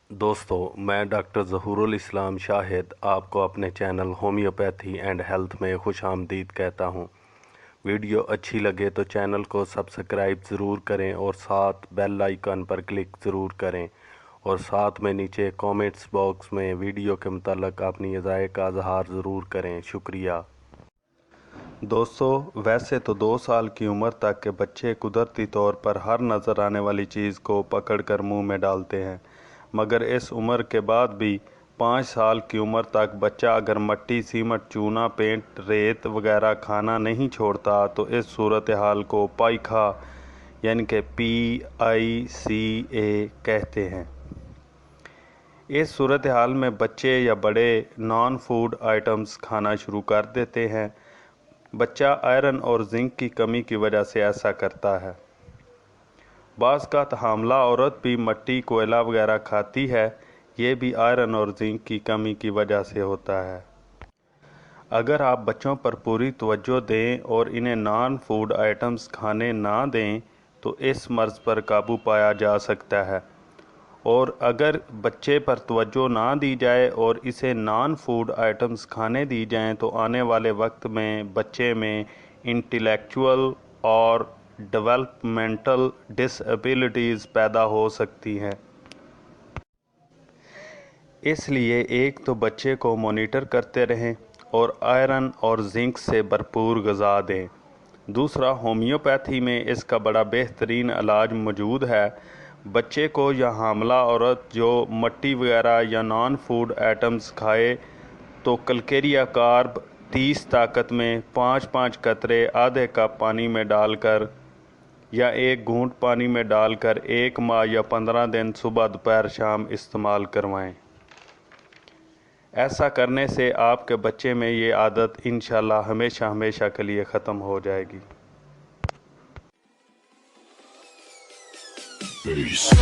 दोस्तों, मैं डॉक्टर ज़हूरुल इस्लाम शाहिद आपको अपने चैनल होम्योपैथी एंड हेल्थ में खुशामदीद कहता हूँ। वीडियो अच्छी लगे तो चैनल को सब्सक्राइब ज़रूर करें और साथ बेल आइकन पर क्लिक ज़रूर करें और साथ में नीचे कमेंट्स बॉक्स में वीडियो के मुताल्लिक़ अपनी राय का इज़हार ज़रूर करें। शुक्रिया। दोस्तों, वैसे तो 2 साल की उम्र तक के बच्चे कुदरती तौर पर हर नज़र आने वाली चीज़ को पकड़कर मुंह में डालते हैं, मगर इस उम्र के बाद भी 5 साल की उम्र तक बच्चा अगर मट्टी, सीमट, चूना, पेंट, रेत वगैरह खाना नहीं छोड़ता तो इस सूरत हाल को पाइखा यानी कि PICA कहते हैं। इस सूरत हाल में बच्चे या बड़े नॉन फूड आइटम्स खाना शुरू कर देते हैं। बच्चा आयरन और जिंक की कमी की वजह से ऐसा करता है। बाज़ का हामला औरत भी मट्टी, कोयला वगैरह खाती है, ये भी आयरन और जिंक की कमी की वजह से होता है। अगर आप बच्चों पर पूरी तवज्जो दें और इन्हें नॉन फूड आइटम्स खाने ना दें तो इस मर्ज़ पर काबू पाया जा सकता है। और अगर बच्चे पर तवज्जो ना दी जाए और इसे नॉन फूड आइटम्स खाने दी जाएं तो आने वाले वक्त में बच्चे में इंटेलेक्चुअल और डेवलपमेंटल डिसेबिलिटीज़ पैदा हो सकती हैं। इसलिए एक तो बच्चे को मॉनिटर करते रहें और आयरन और जिंक से भरपूर ग़िज़ा दें। दूसरा, होम्योपैथी में इसका बड़ा बेहतरीन इलाज मौजूद है। बच्चे को या हामला औरत जो मट्टी वगैरह या नॉन फूड आइटम्स खाए तो कलकेरिया कार्ब 30 ताकत में 5-5 कतरे आधे कप पानी में डालकर या 1 घूंट पानी में डालकर 1 माह या 15 दिन सुबह दोपहर शाम इस्तेमाल करवाएं। ऐसा करने से आपके बच्चे में ये आदत इंशाल्लाह हमेशा हमेशा के लिए ख़त्म हो जाएगी। Peace.